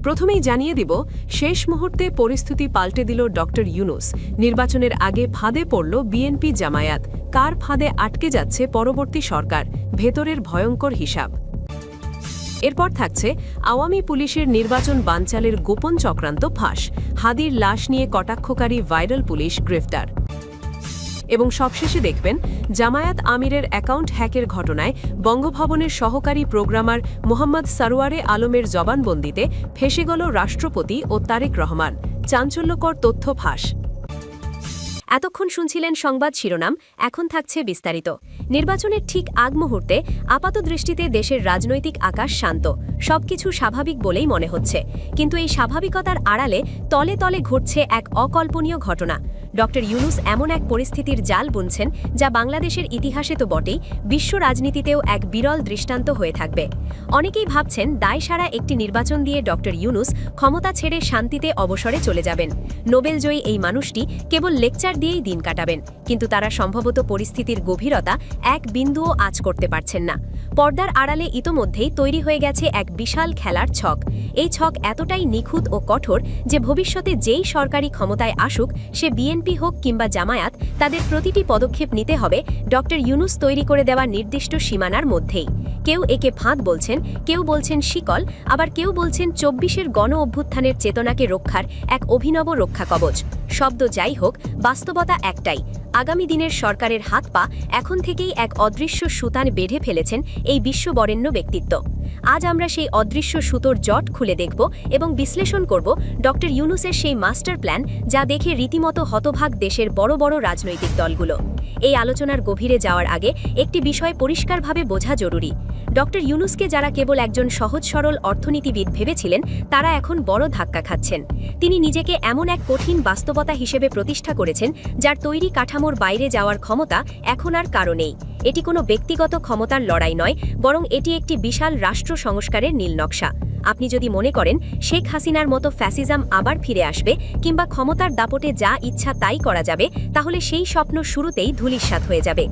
প্রথমেই জানিয়ে দিব, শেষ মুহূর্তে পরিস্থিতি পাল্টে দিল ডক্টর ইউনূস। নির্বাচনের আগে ফাঁদে পড়ল বিএনপি জামায়াত। কার ফাঁদে আটকে যাচ্ছে পরবর্তী সরকার? ভেতরের ভয়ঙ্কর হিসাব। এরপর থাকছে আওয়ামী পুলিশের নির্বাচন বানচালের গোপন চক্রান্ত ফাঁস। হাদির লাশ নিয়ে কটাক্ষকারী ভাইরাল পুলিশ গ্রেফতার। এবং সবশেষে দেখবেন, জামায়াত আমিরের অ্যাকাউন্ট হ্যাকের ঘটনায় বঙ্গভবনের সহকারী প্রোগ্রামার মোহাম্মদ সারোয়ারে আলমের জবানবন্দিতে ফেঁসে গেল রাষ্ট্রপতি ও তারেক রহমান। চাঞ্চল্যকর তথ্য ফাঁস। এতক্ষণ শুনছিলেন সংবাদ শিরোনাম, এখন থাকছে বিস্তারিত। নির্বাচনের ঠিক আগ মুহূর্তে আপাতদৃষ্টিতে দেশের রাজনৈতিক আকাশ শান্ত, সবকিছু স্বাভাবিক বলেই মনে হচ্ছে। কিন্তু এই স্বাভাবিকতার আড়ালে তলে তলে ঘটছে এক অকল্পনীয় ঘটনা। ডক্টর ইউনূস এমন এক পরিস্থিতির জাল বুনছেন, যা বাংলাদেশের ইতিহাসে তো বটেই, বিশ্ব রাজনীতিতেও এক বিরল দৃষ্টান্ত হয়ে থাকবে। অনেকেই ভাবছেন, দায়সারা একটি নির্বাচন দিয়ে ডক্টর ইউনূস ক্ষমতা ছেড়ে শান্তিতে অবসরে চলে যাবেন। নোবেলজয়ী এই মানুষটি কেবল লেকচার দিয়েই দিন কাটাবেন। কিন্তু তারা সম্ভবত পরিস্থিতির গভীরতা এক বিন্দুও আঁচ করতে পারছেন না। পর্দার আড়ালে ইতোমধ্যেই তৈরি হয়ে গেছে এক বিশাল খেলার ছক। এই ছক এতটাই নিখুঁত ও কঠোর যে ভবিষ্যতে যেই সরকারি ক্ষমতায় আসুক, সে বিএনপি হোক কিংবা জামায়াত, তাদের প্রতিটি পদক্ষেপ নিতে হবে ডক্টর ইউনূস তৈরি করে দেওয়া নির্দিষ্ট সীমানার মধ্যেই। কেউ একে ফাঁদ বলছেন, কেউ বলছেন শিকল, আবার কেউ বলছেন ২৪-এর গণ অভ্যুত্থানের চেতনাকে রক্ষার এক অভিনব রক্ষা কবচ। শব্দ যাই হোক, বাস্তবতা একটাই। আগামী দিনের সরকারের হাত পা এখন থেকেই এক অদৃশ্য সুতান বেঁধে ফেলেছেন এই বিশ্ববরেণ্য ব্যক্তিত্ব। আজ আমরা সেই অদৃশ্য সুতোর জট খুলে দেখব এবং বিশ্লেষণ করব ডক্টর ইউনূসের সেই মাস্টার প্ল্যান, যা দেখে রীতিমতো হতভাগ দেশের বড় বড় রাজনৈতিক দলগুলো। এই আলোচনার গভীরে যাওয়ার আগে একটি বিষয় পরিষ্কারভাবে বোঝা জরুরি। ডক্টর ইউনূসকে যারা কেবল একজন সহজ সরল অর্থনীতিবিদ ভেবেছিলেন, তারা এখন বড় ধাক্কা খাচ্ছেন। তিনি নিজেকে এমন এক কঠিন বাস্তবতা হিসেবে প্রতিষ্ঠা করেছেন, যার তৈরি কাঠামোর বাইরে যাওয়ার ক্ষমতা এখন আর কারো নেই। এটি কোনো ব্যক্তিগত ক্ষমতার লড়াই নয়, বরং এটি একটি বিশাল রাষ্ট্র সংস্কারের নীলনকশা। আপনি যদি মনে করেন শেখ হাসিনার মতো ফ্যাসিজম আবার ফিরে আসবে কিংবা ক্ষমতার দাপটে যা ইচ্ছা তাই করা যাবে, তাহলে সেই স্বপ্ন শুরুতেই ধূলিসাৎ হয়ে যাবে।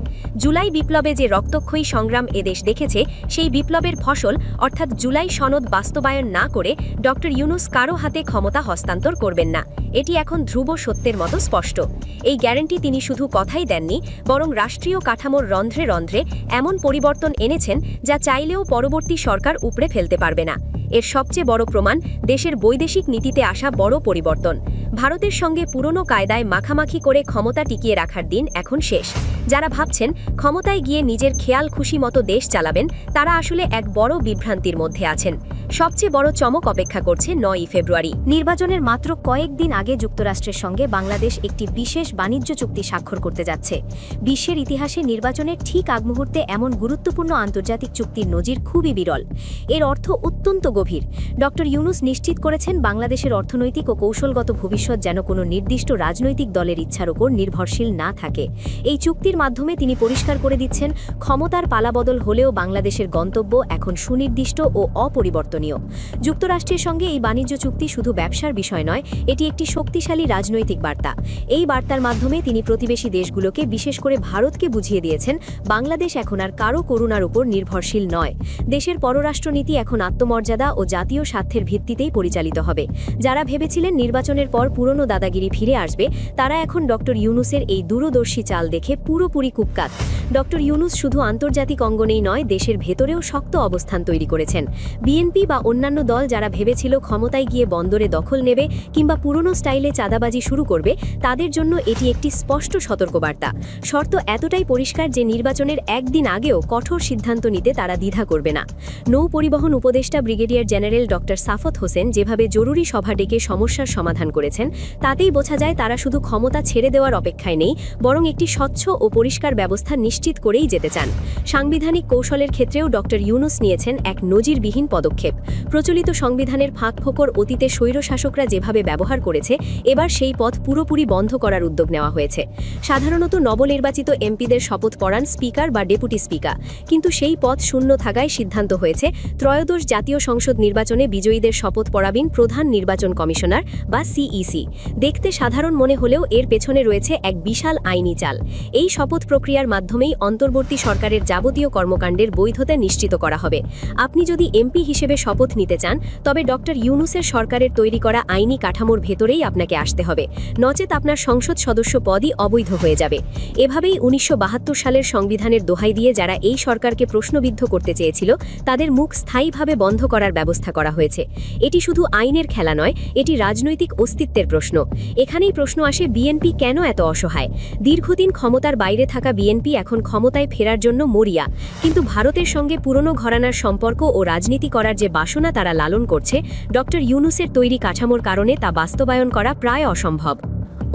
জুলাই বিপ্লবে যে রক্তক্ষয়ী সংগ্রাম এদেশ দেখেছে, সেই বিপ্লবের ফসল অর্থাৎ জুলাই সনদ বাস্তবায়ন না করে ডক্টর ইউনূস কারো হাতে ক্ষমতা হস্তান্তর করবেন না। এটি এখন ধ্রুব সত্যের মতো স্পষ্ট। এই গ্যারান্টি তিনি শুধু কথাই দেননি, বরং রাষ্ট্রীয় কাঠামোর রন্ধ্রে রন্ধ্রে এমন পরিবর্তন এনেছেন, যা চাইলেও পরবর্তী সরকার উপড়ে ফেলতে পারবে না। এর সবচেয়ে বড় প্রমাণ দেশের বৈদেশিক নীতিতে আসা বড় পরিবর্তন। ভারতের সঙ্গে পুরনো কায়দায় মাখামাখি করে ক্ষমতা টিকিয়ে রাখার দিন এখন শেষ। যারা ভাবছেন ক্ষমতায় গিয়ে নিজের খেয়াল খুশি মতো দেশ চালাবেন, তারা আসলে এক বড় বিভ্রান্তির মধ্যে আছেন। সবচেয়ে বড় চমক অপেক্ষা করছে ৯ই ফেব্রুয়ারি। নির্বাচনের মাত্র কয়েকদিন আগে যুক্তরাষ্ট্রের সঙ্গে বাংলাদেশ একটি বিশেষ বাণিজ্য চুক্তি স্বাক্ষর করতে যাচ্ছে। বিশ্বের ইতিহাসে নির্বাচনের ঠিক আগ মুহূর্তে এমন গুরুত্বপূর্ণ আন্তর্জাতিক চুক্তির নজির খুবই বিরল। এর অর্থ অত্যন্ত গভীর। ডক্টর ইউনূস নিশ্চিত করেছেন, বাংলাদেশের অর্থনৈতিক ও কৌশলগত ভবিষ্যৎ যেন কোনো নির্দিষ্ট রাজনৈতিক দলের ইচ্ছার উপর নির্ভরশীল না থাকে। এই চুক্তির মাধ্যমে তিনি পরিষ্কার করে দিচ্ছেন, ক্ষমতার পালাবদল হলেও বাংলাদেশের গন্তব্য এখন সুনির্দিষ্ট ও অপরিবর্তনীয়। যুক্তরাষ্ট্রের সঙ্গে এই বাণিজ্য চুক্তি শুধু ব্যবসার বিষয় নয়, এটি একটি শক্তিশালী রাজনৈতিক বার্তা। এই বার্তার মাধ্যমে তিনি প্রতিবেশী দেশগুলোকে, বিশেষ করে ভারতকে বুঝিয়ে দিয়েছেন, বাংলাদেশ এখন আর কারো করুণার উপর নির্ভরশীল নয়। দেশের পররাষ্ট্রনীতি এখন আত্মমর্যাদা ও জাতীয় স্বার্থের ভিত্তিতেই পরিচালিত হবে। যারা ভেবেছিলেন নির্বাচনের পর পুরনো দাদাগিরি ফিরে আসবে, তারা এখন ডক্টর ইউনূসের এই দূরদর্শী চাল দেখে পুরোপুরি কুখ্যাত। ডক্টর ইউনূস শুধু আন্তর্জাতিক অঙ্গনেই নয়, দেশের ভেতরেও শক্ত অবস্থান তৈরি করেছেন। বিএনপি বা অন্যান্য দল যারা ভেবেছিল ক্ষমতায় গিয়ে বন্দরে দখল নেবে কিংবা পুরনো স্টাইলে চাঁদাবাজি শুরু করবে, তাদের জন্য এটি একটি স্পষ্ট সতর্কবার্তা। শর্ত এতটাই পরিষ্কার যে নির্বাচনের একদিন আগেও কঠোর সিদ্ধান্ত নিতে তারা দ্বিধা করবে না। নৌ পরিবহন উপদেষ্টা ব্রিগেডিয়ার জেনারেল ডক্টর সাফত হোসেন যেভাবে জরুরি সভা ডেকে সমস্যার সমাধান করেছেন, তাতেই বোঝা যায় তারা শুধু ক্ষমতা ছেড়ে দেওয়ার অপেক্ষায় নেই, বরং একটি স্বচ্ছ ও পরিষ্কার ব্যবস্থা নিশ্চিত করেই যেতে চান। সাংবিধানিক কৌশলের ক্ষেত্রেও ডক্টর ইউনূস নিয়েছেন এক নজিরবিহীন পদক্ষেপ। প্রচলিত সংবিধানের ফাঁকফোকর অতীতে স্বৈরশাসকরা যেভাবে ব্যবহার করেছে, এবার সেই পথ পুরোপুরি বন্ধ করার উদ্যোগ নেওয়া হয়েছে। সাধারণত নবনির্বাচিত এমপিদের শপথ পড়ান স্পিকার বা ডেপুটি স্পিকার, কিন্তু সেই পদ শূন্য থাকায় সিদ্ধান্ত হয়েছে ত্রয়োদশ জাতীয় সংসদ নির্বাচনে বিজয়ীদের শপথ পড়াবেন প্রধান নির্বাচন কমিশনার বা সিইসি। দেখতে সাধারণ মনে হলেও এর পেছনে রয়েছে এক বিশাল আইনি চাল। এই শপথ প্রক্রিয়ার মাধ্যমেই অন্তর্বর্তী সরকারের যাবতীয় কর্মকাণ্ডের বৈধতা নিশ্চিত করা হবে। আপনি যদি এমপি হিসেবে শপথ নিতে চান তবে ডক্টর ইউনূসের সরকারের তৈরি করা আইনি কাঠামোর ভেতরেই আপনাকে আসতে হবে, নচেত আপনার সংসদ সদস্য পদই অবৈধ হয়ে যাবে। এভাবেই ১৯৭২ সালের সংবিধানের দোহাই দিয়ে যারা এই সরকারকে প্রশ্নবিদ্ধ করতে চেয়েছিল তাদের মুখ স্থায়ীভাবে বন্ধ করার ব্যবস্থা করা হয়েছে। এটি শুধু আইনের খেলা নয়, এটি রাজনৈতিক অস্তিত্বের প্রশ্ন। এখানেই প্রশ্ন আসে, বিএনপি কেন এত অসহায়? দীর্ঘদিন ক্ষমতার বাইরে থাকা বিএনপি এখন ক্ষমতায় ফেরার জন্য মরিয়া, কিন্তু ভারতের সঙ্গে পুরনো ঘরানার সম্পর্ক ও রাজনীতি করার যে বাসনা তারা লালন করছে, ডক্টর ইউনূসের তৈরি কাঠামোর কারণে তা বাস্তবায়ন করা প্রায় অসম্ভব।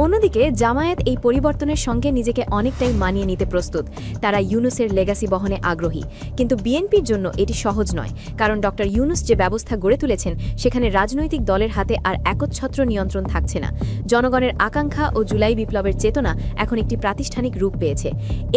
অন্যদিকে জামায়াত এই পরিবর্তনের সঙ্গে নিজেকে অনেকটাই মানিয়ে নিতে প্রস্তুত। তারা ইউনূসের লেগাসি বহনে আগ্রহী, কিন্তু বিএনপির জন্য এটি সহজ নয়, কারণ ডক্টর ইউনূস যে ব্যবস্থা গড়ে তুলেছেন সেখানে রাজনৈতিক দলের হাতে আর একচ্ছত্র নিয়ন্ত্রণ থাকছে না। জনগণের আকাঙ্ক্ষা ও জুলাই বিপ্লবের চেতনা এখন একটি প্রাতিষ্ঠানিক রূপ পেয়েছে।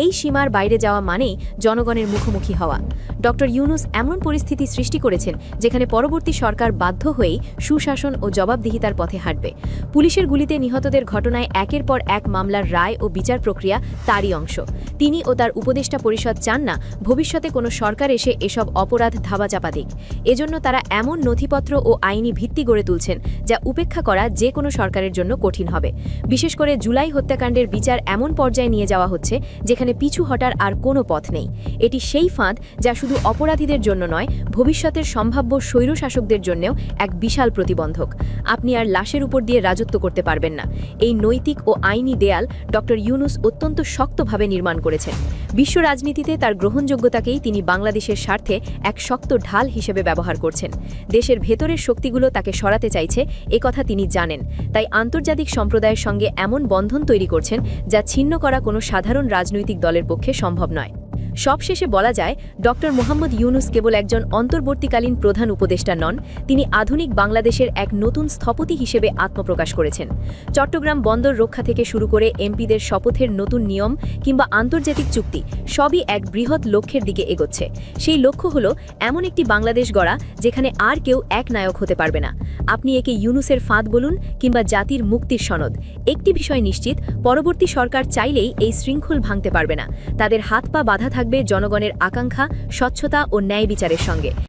এই সীমার বাইরে যাওয়া মানেই জনগণের মুখোমুখি হওয়া। ডক্টর ইউনূস এমন পরিস্থিতি সৃষ্টি করেছেন যেখানে পরবর্তী সরকার বাধ্য হয়েই সুশাসন ও জবাবদিহিতার পথে হাঁটবে। পুলিশের গুলিতে নিহতদের ঘটনায় একের পর এক মামলার রায় ও বিচার প্রক্রিয়া তারই অংশ। তিনি ও তার উপদেষ্টা পরিষদ চান না ভবিষ্যতে কোনো সরকার এসে এসব অপরাধ ধামাচাপা দিক। এজন্য তারা এমন নথিপত্র ও আইনি ভিত্তি গড়ে তুলছেন যা উপেক্ষা করা যে কোনো সরকারের জন্য কঠিন হবে। বিশেষ করে জুলাই হত্যাকাণ্ডের বিচার এমন পর্যায়ে নিয়ে যাওয়া হচ্ছে যেখানে পিছু হটার আর কোনো পথ নেই। এটি সেই ফাঁদ যা শুধু অপরাধীদের জন্য নয়, ভবিষ্যতের সম্ভাব্য স্বৈরশাসকদের জন্যও এক বিশাল প্রতিবন্ধক। আপনি আর লাশের উপর দিয়ে রাজত্ব করতে পারবেন না। এই নৈতিক ও আইনি দেয়াল ডক্টর ইউনূস অত্যন্ত শক্তভাবে নির্মাণ করেছেন। বিশ্ব রাজনীতিতে তার গ্রহণযোগ্যতাকেই তিনি বাংলাদেশের স্বার্থে এক শক্ত ঢাল হিসেবে ব্যবহার করছেন। দেশের ভেতরের শক্তিগুলো তাকে সরাতে চাইছে, একথা তিনি জানেন। তাই আন্তর্জাতিক সম্প্রদায়ের সঙ্গে এমন বন্ধন তৈরি করছেন যা ছিন্ন করা কোনো সাধারণ রাজনৈতিক দলের পক্ষে সম্ভব নয়। সবশেষে বলা যায়, ডক্টর মোহাম্মদ ইউনূস কেবল একজন অন্তর্বর্তীকালীন প্রধান উপদেষ্টা নন, তিনি আধুনিক বাংলাদেশের এক নতুন স্থপতি হিসেবে আত্মপ্রকাশ করেছেন। চট্টগ্রাম বন্দর রক্ষা থেকে শুরু করে এমপিদের শপথের নতুন নিয়ম কিংবা আন্তর্জাতিক চুক্তি, সবই এক বৃহৎ লক্ষ্যের দিকে এগোচ্ছে। সেই লক্ষ্য হলো এমন একটি বাংলাদেশ গড়া যেখানে আর কেউ এক নায়ক হতে পারবে না। আপনি একে ইউনূসের ফাঁদ বলুন কিংবা জাতির মুক্তির সনদ, একটি বিষয় নিশ্চিত, পরবর্তী সরকার চাইলেই এই শৃঙ্খল ভাঙতে পারবে না। তাদের হাত পা বাঁধা থাকবে জনগণের আকাঙ্ক্ষা, স্বচ্ছতা ও ন্যায় বিচারের সঙ্গে।